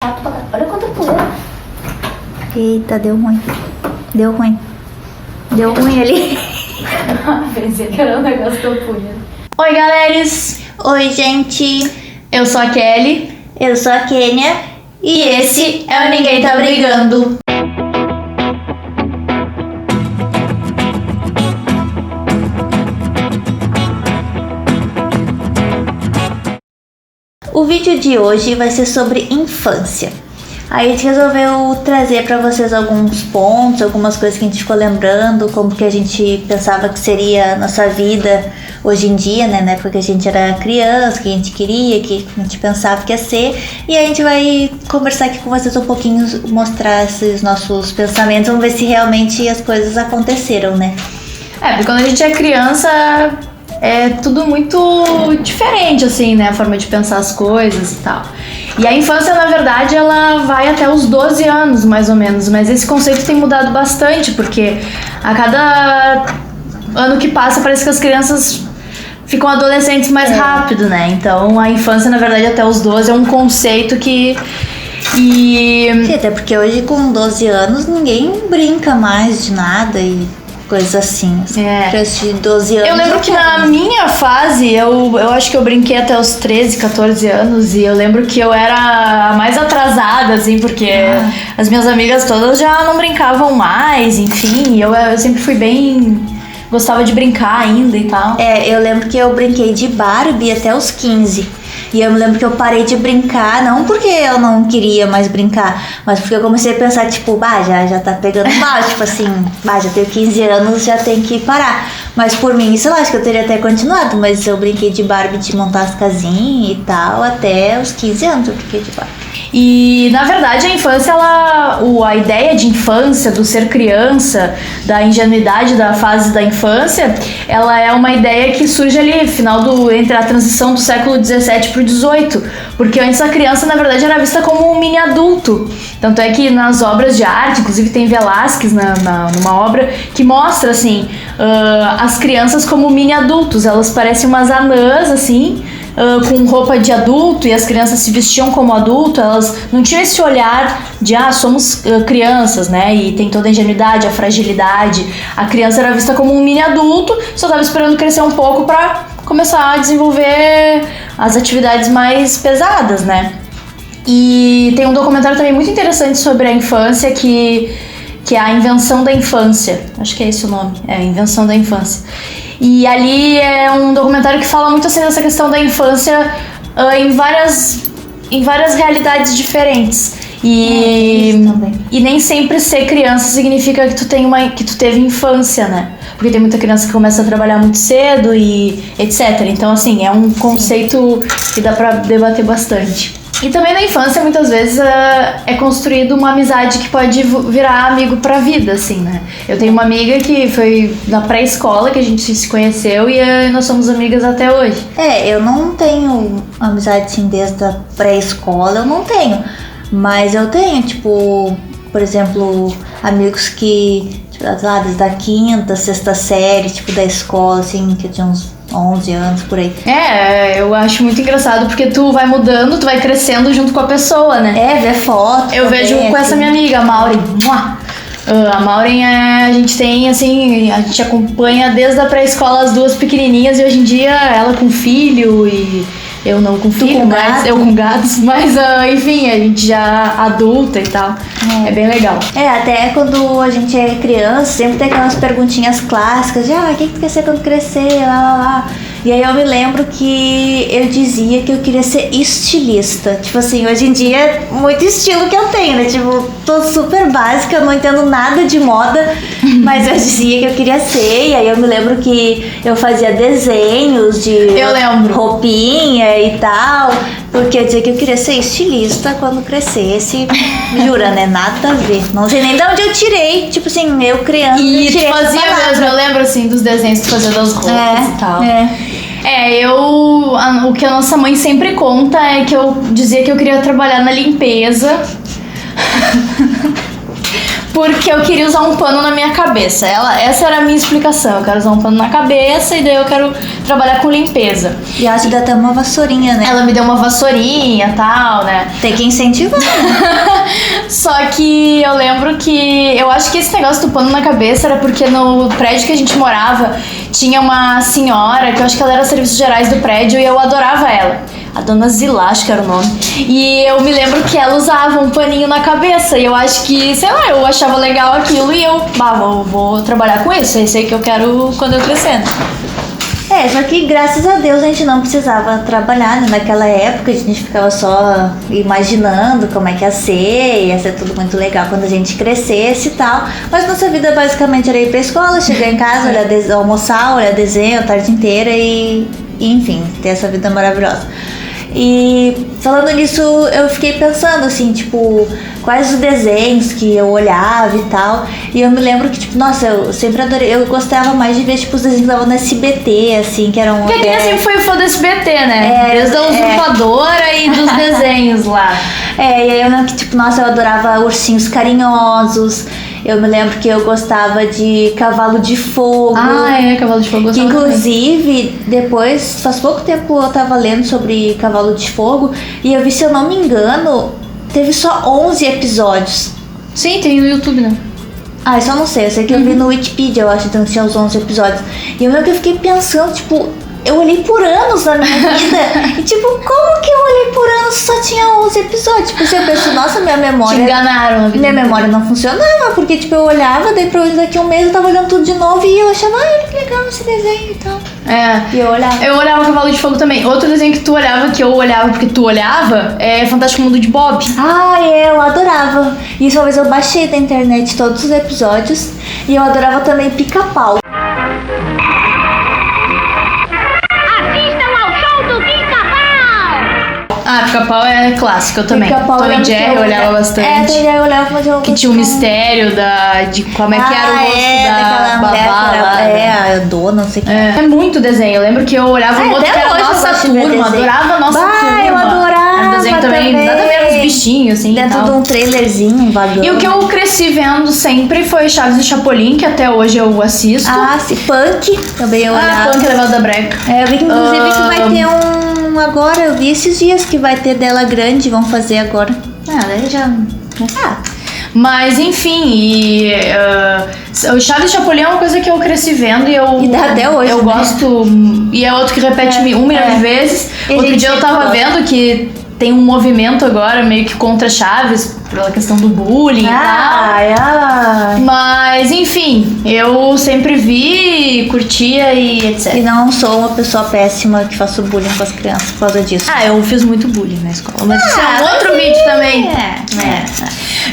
Olha quanta poeira. Eita, deu ruim. Deu ruim. Deu ruim ali. Pensei que era um negócio da poeira. Oi, galeres! Oi, gente. Eu sou a Kelly. Eu sou a Kênia. E esse é o Ninguém Tá Brigando. O vídeo de hoje vai ser sobre infância. Aí a gente resolveu trazer pra vocês alguns pontos, algumas coisas que a gente ficou lembrando, como que a gente pensava que seria a nossa vida hoje em dia, né? Na época que a gente era criança, que a gente queria, que a gente pensava que ia ser. E aí a gente vai conversar aqui com vocês um pouquinho, mostrar esses nossos pensamentos, vamos ver se realmente as coisas aconteceram, né? Porque quando a gente é criança é tudo muito diferente, assim, né? A forma de pensar as coisas e tal. E a infância, na verdade, ela vai até os 12 anos, mais ou menos. Mas esse conceito tem mudado bastante, porque a cada ano que passa, parece que as crianças ficam adolescentes mais rápido, né? Então, a infância, na verdade, até os 12 é um conceito que... Sim, até porque hoje, com 12 anos, ninguém brinca mais de nada e coisas assim. Criança de 12 anos. Eu lembro que na minha fase, eu acho que eu brinquei até os 13, 14 anos. E eu lembro que eu era a mais atrasada, assim, porque as minhas amigas todas já não brincavam mais, enfim. Eu sempre fui bem... Gostava de brincar ainda e tal. Eu lembro que eu brinquei de Barbie até os 15. E eu me lembro que eu parei de brincar, não porque eu não queria mais brincar, mas porque eu comecei a pensar, tipo, já tá pegando mal, tipo assim, já tenho 15 anos, já tem que parar. Mas por mim, sei lá, acho que eu teria até continuado, mas eu brinquei de Barbie, de montar as casinhas e tal, até os 15 anos eu brinquei de Barbie. E, na verdade, a infância, a ideia de infância, do ser criança, da ingenuidade da fase da infância, ela é uma ideia que surge ali, entre a transição do século 17 pro 18, porque antes a criança, na verdade, era vista como um mini adulto. Tanto é que nas obras de arte, inclusive tem Velázquez numa obra que mostra, assim, as crianças como mini adultos. Elas parecem umas anãs, assim, com roupa de adulto, e as crianças se vestiam como adulto. Elas não tinham esse olhar de somos crianças, né? E tem toda a ingenuidade, a fragilidade. A criança era vista como um mini adulto, só tava esperando crescer um pouco pra começar a desenvolver as atividades mais pesadas, né? E tem um documentário também muito interessante sobre a infância que é A Invenção da Infância. Acho que é esse o nome, A Invenção da Infância. E ali é um documentário que fala muito assim dessa questão da infância em várias realidades diferentes. E nem sempre ser criança significa que tu teve infância, né? Porque tem muita criança que começa a trabalhar muito cedo e etc. Então, assim, é um conceito que dá pra debater bastante. E também na infância, muitas vezes, é construído uma amizade que pode virar amigo pra vida, assim, né? Eu tenho uma amiga que foi na pré-escola que a gente se conheceu e nós somos amigas até hoje. Eu não tenho amizade, assim, desde a pré-escola, eu não tenho. Mas eu tenho, tipo, por exemplo, amigos que, tipo, desde a quinta, sexta série, tipo, da escola, assim, que eu tinha uns 11 anos, por aí. Eu acho muito engraçado porque tu vai mudando, tu vai crescendo junto com a pessoa, né? Ver foto. Eu vejo com essa minha amiga, a Maureen. A Maureen, a gente tem, assim, a gente acompanha desde a pré-escola as duas pequenininhas e hoje em dia ela com filho e eu não com filho, mas eu com gatos, mas enfim, a gente já adulta e tal. É bem legal. Até quando a gente é criança, sempre tem aquelas perguntinhas clássicas de o que tu quer ser quando crescer, lá. E aí eu me lembro que eu dizia que eu queria ser estilista. Tipo assim, hoje em dia é muito estilo que eu tenho, né? Tipo, tô super básica, eu não entendo nada de moda, mas eu dizia que eu queria ser. E aí eu me lembro que eu fazia desenhos de roupinha e tal, porque eu dizia que eu queria ser estilista quando crescesse. Jura, né? Nada a ver. Não sei nem de onde eu tirei. Tipo assim, eu criança. E tu fazia mesmo, eu lembro assim dos desenhos que tu fazia das roupas e tal. O que a nossa mãe sempre conta é que eu dizia que eu queria trabalhar na limpeza. Porque eu queria usar um pano na minha cabeça. Essa era a minha explicação. Eu quero usar um pano na cabeça e daí eu quero trabalhar com limpeza. E ela te dá até uma vassourinha, né? Ela me deu uma vassourinha e tal, né? Tem que incentivar. Só que eu lembro que eu acho que esse negócio do pano na cabeça era porque no prédio que a gente morava tinha uma senhora que eu acho que ela era serviços gerais do prédio e eu adorava ela. A dona Zilá, acho que era o nome. E eu me lembro que ela usava um paninho na cabeça. E eu acho que, sei lá, eu achava legal aquilo e eu, vou trabalhar com isso. É isso aí que eu quero quando eu crescer. Só que graças a Deus a gente não precisava trabalhar, né? Naquela época a gente ficava só imaginando como é que ia ser tudo muito legal quando a gente crescesse e tal. Mas nossa vida basicamente era ir pra escola, chegar em casa, almoçar, olhar desenho a tarde inteira e enfim, ter essa vida maravilhosa. E falando nisso, eu fiquei pensando assim, tipo, quais os desenhos que eu olhava e tal. E eu me lembro que, tipo, nossa, eu sempre adorei. Eu gostava mais de ver, tipo, os desenhos que davam no SBT, assim, que eram. Porque a criança sempre foi fã do SBT, né? Desde a usurpadora e dos desenhos lá. E aí eu lembro que, tipo, nossa, eu adorava Ursinhos Carinhosos. Eu me lembro que eu gostava de Cavalo de Fogo. Cavalo de Fogo. Que inclusive, depois, faz pouco tempo eu tava lendo sobre Cavalo de Fogo e eu vi, se eu não me engano, teve só 11 episódios. Sim, tem no YouTube, né? Eu só não sei, eu sei que eu vi no Wikipedia, eu acho, então tinha os 11 episódios. E eu lembro que eu fiquei pensando, tipo, eu olhei por anos na minha vida e tipo, como que eu olhei por anos e só tinha 11 episódios? Tipo, eu penso, nossa, minha memória... Te enganaram. Minha memória não funcionava, porque tipo, eu olhava, daí pra daqui a um mês eu tava olhando tudo de novo e eu achava, olha que legal esse desenho e tal. E eu olhava. Eu olhava Cavalo de Fogo também. Outro desenho que tu olhava, que eu olhava porque tu olhava, é Fantástico Mundo de Bob. Eu adorava. E uma vez eu baixei da internet todos os episódios e eu adorava também Pica-Pau. Pica-Pau é clássico, eu também. Pica-Pau Tom e Jerry eu olhava bastante. Tom e Jerry eu olhava, mas eu... Que tinha o mistério de como é que era o rosto da babá lá. A dona, não sei o que. É muito desenho. Eu lembro que eu olhava um outro que era a Nossa Turma. Adorava a Nossa Turma. Eu adorava. Era um desenho também. Nada a ver os bichinhos, assim. Dentro de um trailerzinho, um vagão. E o que eu cresci vendo sempre foi Chaves e Chapolin, que até hoje eu assisto. Sim. Punk também eu olhava. Punk levado da breca. Eu vi que inclusive que vai ter um agora. Eu vi esses dias que vai ter dela grande, vão fazer agora. Daí já... Mas enfim, o Chaves e Chapolin é uma coisa que eu cresci vendo e dá até hoje. Eu gosto. E é outro que repete um milhão de vezes. Outro dia eu tava vendo que tem um movimento agora meio que contra Chaves, pela questão do bullying e tal. Mas enfim, eu sempre vi, curtia e etc. E não sou uma pessoa péssima que faço bullying com as crianças por causa disso. Eu fiz muito bullying na escola. Mas isso é um outro vídeo também.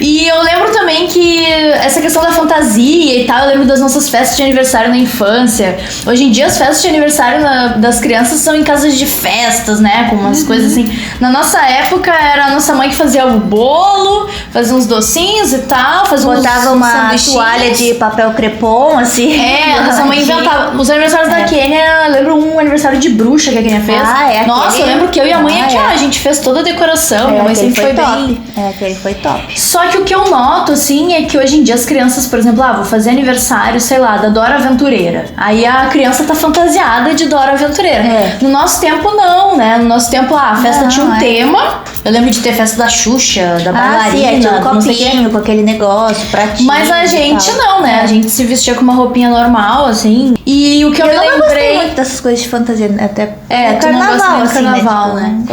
E eu lembro também que essa questão da fantasia e tal, eu lembro das nossas festas de aniversário na infância. Hoje em dia as festas de aniversário das crianças são em casas de festas, né? Com umas coisas assim. Na nossa época era a nossa mãe que fazia o bolo, fazia uns docinhos e tal, botava uma toalha de papel crepom, assim. Nossa mãe inventava. Os aniversários da Kênia, eu lembro um aniversário de bruxa que a Kênia fez. Nossa, eu lembro que eu e a mãe aqui, a gente fez toda a decoração. Minha mãe sempre foi bem. Aquele foi top. Só que o que eu noto, assim, é que hoje em dia as crianças, por exemplo, vou fazer aniversário, sei lá, da Dora Aventureira. Aí a criança tá fantasiada de Dora Aventureira. No nosso tempo, não, né? No nosso tempo, a festa tinha um tema. Eu lembro de ter festa da Xuxa, da bailarina, tinha um copinho com aquele negócio, pratinho. Mas a gente não, né? A gente se vestia com uma roupinha normal, assim. E o que eu me lembrei... Eu não gostei muito dessas coisas de fantasia, até carnaval, assim, carnaval, né?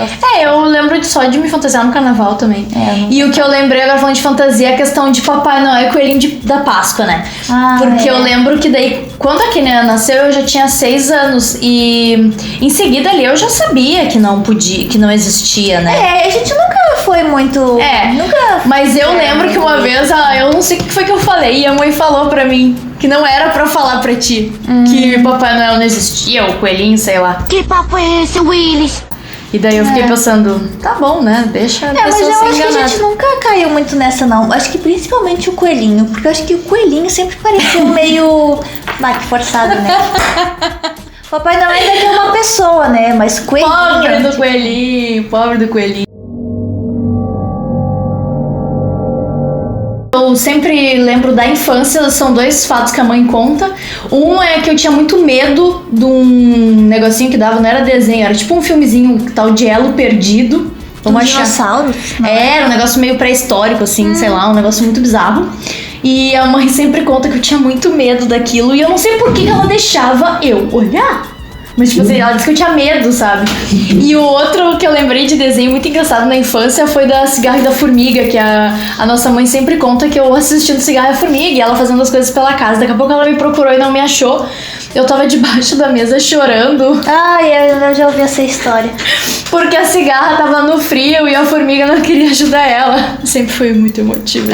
Eu lembro só de me fantasiar no carnaval também. E o que eu lembrei agora falando de fantasia é a questão de Papai Noel e Coelhinho da Páscoa, né? Porque eu lembro que daí, quando a Kênia nasceu, eu já tinha 6 anos. E em seguida ali eu já sabia que não podia, que não existia, né? A gente nunca foi muito... Nunca... Mas eu lembro que uma vez, eu não sei o que foi que eu falei, e a mãe falou pra mim que não era pra falar pra ti que Papai Noel não existia, o coelhinho, sei lá. Que papo é esse, Willis? E daí eu fiquei pensando, tá bom, né? Deixa a pessoa mas eu se acho enganar. que a gente nunca caiu muito nessa, não. Acho que principalmente o coelhinho, porque eu acho que o coelhinho sempre pareceu meio... que forçado, né? Papai Noel ainda é uma pessoa, né? Mas coelhinho... Pobre do coelhinho. eu sempre lembro da infância, são 2 fatos que a mãe conta. Um é que eu tinha muito medo de um negocinho que dava, não era desenho, era tipo um filmezinho tal de Elo Perdido. Vamos achar. Dinossauro? Era um negócio meio pré-histórico, assim, sei lá, um negócio muito bizarro. E a mãe sempre conta que eu tinha muito medo daquilo. E eu não sei por que ela deixava eu olhar. Mas, tipo assim, ela disse que eu tinha medo, sabe? E o outro que eu lembrei de desenho muito engraçado na infância foi da Cigarra e da Formiga, que a nossa mãe sempre conta que eu assistindo Cigarra e a Formiga e ela fazendo as coisas pela casa. Daqui a pouco ela me procurou e não me achou. Eu tava debaixo da mesa chorando. Ai, eu já ouvi essa história. Porque a cigarra tava no frio e a formiga não queria ajudar ela. Sempre foi muito emotiva.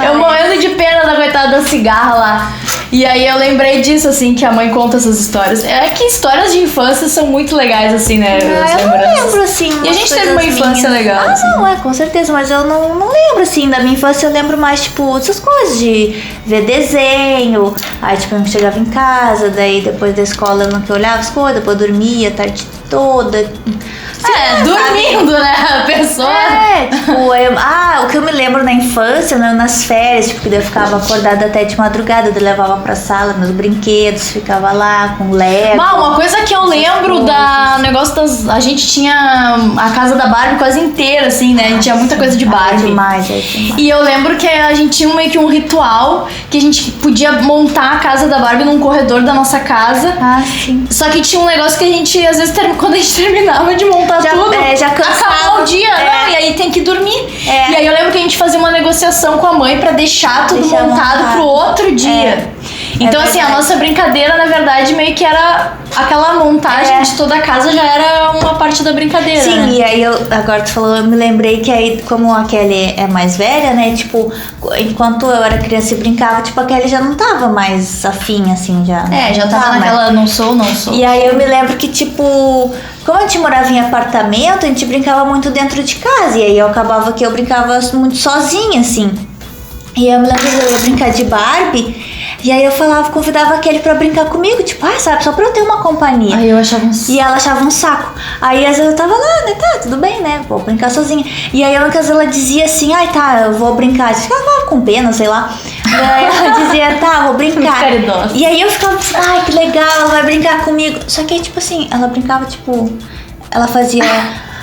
Eu morrendo de pena da coitada da cigarra lá. E aí eu lembrei disso, assim, que a mãe conta essas histórias. É que histórias de infância são muito legais, assim, né? Eu não lembro, assim. E a gente teve uma infância legal. Ah, assim. não, com certeza, mas eu não lembro, assim, da minha infância. Eu lembro mais, tipo, essas coisas de ver desenho. Aí, tipo, eu chegava em casa, daí depois da escola eu não olhava as coisas, depois eu dormia a tarde toda. Dormindo, né? A pessoa. Tipo, o que eu me lembro na infância, né, nas férias, tipo, que eu ficava acordada até de madrugada, eu levava pra sala meus brinquedos, ficava lá com Lego. Uma coisa que eu lembro da negócio das. A gente tinha a casa da Barbie quase inteira, assim, né? A gente tinha muita coisa de Barbie. Demais. E eu lembro que a gente tinha meio que um ritual que a gente podia montar a casa da Barbie num corredor da nossa casa. Ah, sim. Só que tinha um negócio que a gente, às vezes, quando a gente terminava de montar tudo, já cansava. acabou o dia, né? E aí tem que dormir. E aí eu lembro que a gente fazia uma negociação com a mãe pra deixar tudo montado pro outro dia. Então, assim, a nossa brincadeira, na verdade, meio que era aquela montagem de toda a casa já era uma parte da brincadeira. Sim, né? e aí agora tu falou, eu me lembrei que aí, como a Kelly é mais velha, né? Tipo, enquanto eu era criança e brincava, tipo, a Kelly já não tava mais afim, assim, já. Já tava naquela não sou. E aí eu me lembro que, tipo, como a gente morava em apartamento, a gente brincava muito dentro de casa. E aí eu acabava que eu brincava muito sozinha, assim. E eu me lembro que eu ia brincar de Barbie. E aí eu convidava a Kelly pra brincar comigo, tipo, sabe, só pra eu ter uma companhia. Aí eu achava um saco. E ela achava um saco. Aí às vezes eu tava lá, né, tá, tudo bem, né, vou brincar sozinha. E aí às vezes ela dizia assim, tá, eu vou brincar. Ela ficava com pena, sei lá. E aí ela dizia, tá, vou brincar. Caridosa. E aí eu ficava, que legal, ela vai brincar comigo. Só que aí, tipo assim, ela brincava, tipo, ela fazia...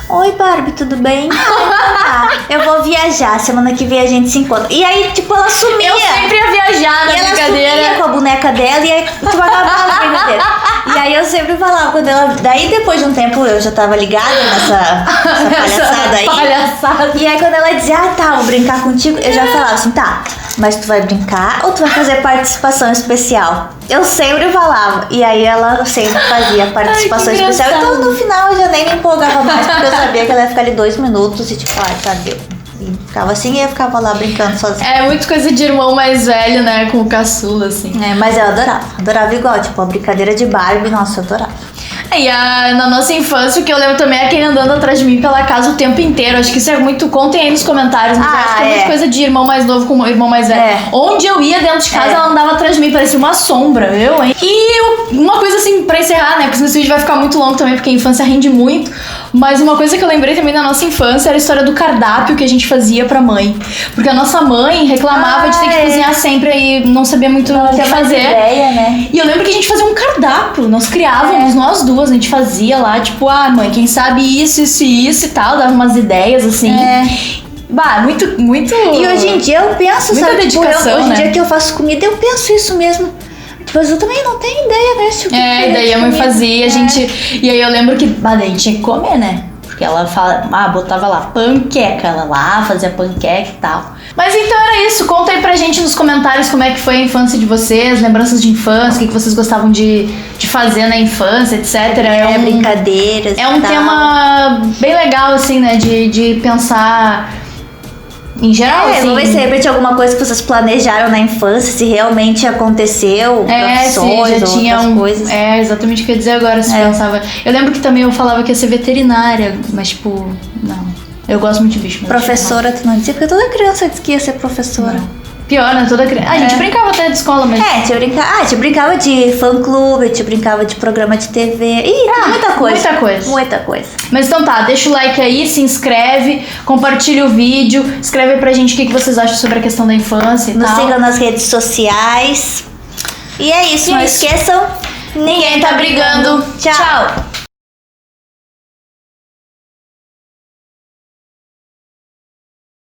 Oi, Barbie, tudo bem? Tá, eu vou viajar, semana que vem a gente se encontra. E aí, tipo, ela sumia. Eu sempre ia viajar na brincadeira. Ela sumia com a boneca dela e aí, tipo, acabava a brincadeira. E aí eu sempre falava, quando ela... Daí, depois de um tempo, eu já tava ligada nessa palhaçada aí. E aí, quando ela dizia, tá, vou brincar contigo, eu já falava assim, tá, mas tu vai brincar ou tu vai fazer participação especial? Eu sempre falava. E aí ela sempre fazia participação especial. Então no final eu já nem me empolgava mais, porque eu sabia que ela ia ficar ali 2 minutos e tipo, tá, deu. E ficava assim e eu ficava lá brincando sozinha. É muito coisa de irmão mais velho, né? Com o caçula, assim. Mas eu adorava. Adorava igual, tipo, a brincadeira de Barbie, nossa, eu adorava. Na nossa infância, o que eu lembro também é quem andando atrás de mim pela casa o tempo inteiro. Acho que isso é muito... Contem aí nos comentários. Mas acho que é muita coisa de irmão mais novo com irmão mais velho. Onde eu ia dentro de casa, ela andava atrás de mim. Parecia uma sombra, hein? E uma coisa assim, pra encerrar, né? Porque esse vídeo vai ficar muito longo também, porque a infância rende muito. Mas uma coisa que eu lembrei também da nossa infância era a história do cardápio que a gente fazia pra mãe. Porque a nossa mãe reclamava de ter que cozinhar sempre e não sabia muito o que fazer. Ideia, né? E eu lembro que a gente fazia um cardápio. Nós criávamos, nós duas, a gente fazia lá, tipo, mãe, quem sabe isso e tal, dava umas ideias assim. Muito. E hoje em dia eu penso, muita sabe? dedicação, tipo, hoje em né? dia que eu faço comida, eu penso isso mesmo. Mas eu também não tenho ideia, né? Tipo, e daí a mãe fazia, a gente... E aí eu lembro que, daí tinha que comer, né? Porque ela botava lá panqueca, ela lá fazia panqueca e tal. Mas então era isso, conta aí pra gente nos comentários como é que foi a infância de vocês, lembranças de infância, o que vocês gostavam de fazer na infância, etc. Brincadeiras. É um tema bem legal, assim, né? De pensar... Em geral, assim... Vamos ver se de repente alguma coisa que vocês planejaram na infância, se realmente aconteceu, profissões ou outras coisas. Exatamente o que eu ia dizer agora, se pensava... Eu lembro que também eu falava que ia ser veterinária, mas tipo, não. Eu gosto muito de bicho. Mas professora, tu não dizia? Porque toda criança diz que ia ser professora. Pior, né? Toda criança. A gente brincava até de escola, mas. É, a gente brincava de fã-clube, a gente brincava de programa de TV. Ih, muita coisa. Muita coisa. Muita coisa. Mas então tá, deixa o like aí, se inscreve, compartilha o vídeo, escreve aí pra gente o que vocês acham sobre a questão da infância e Nos tal. sigam nas redes sociais. E é isso, E não é isso. esqueçam. Ninguém tá brigando. Tchau.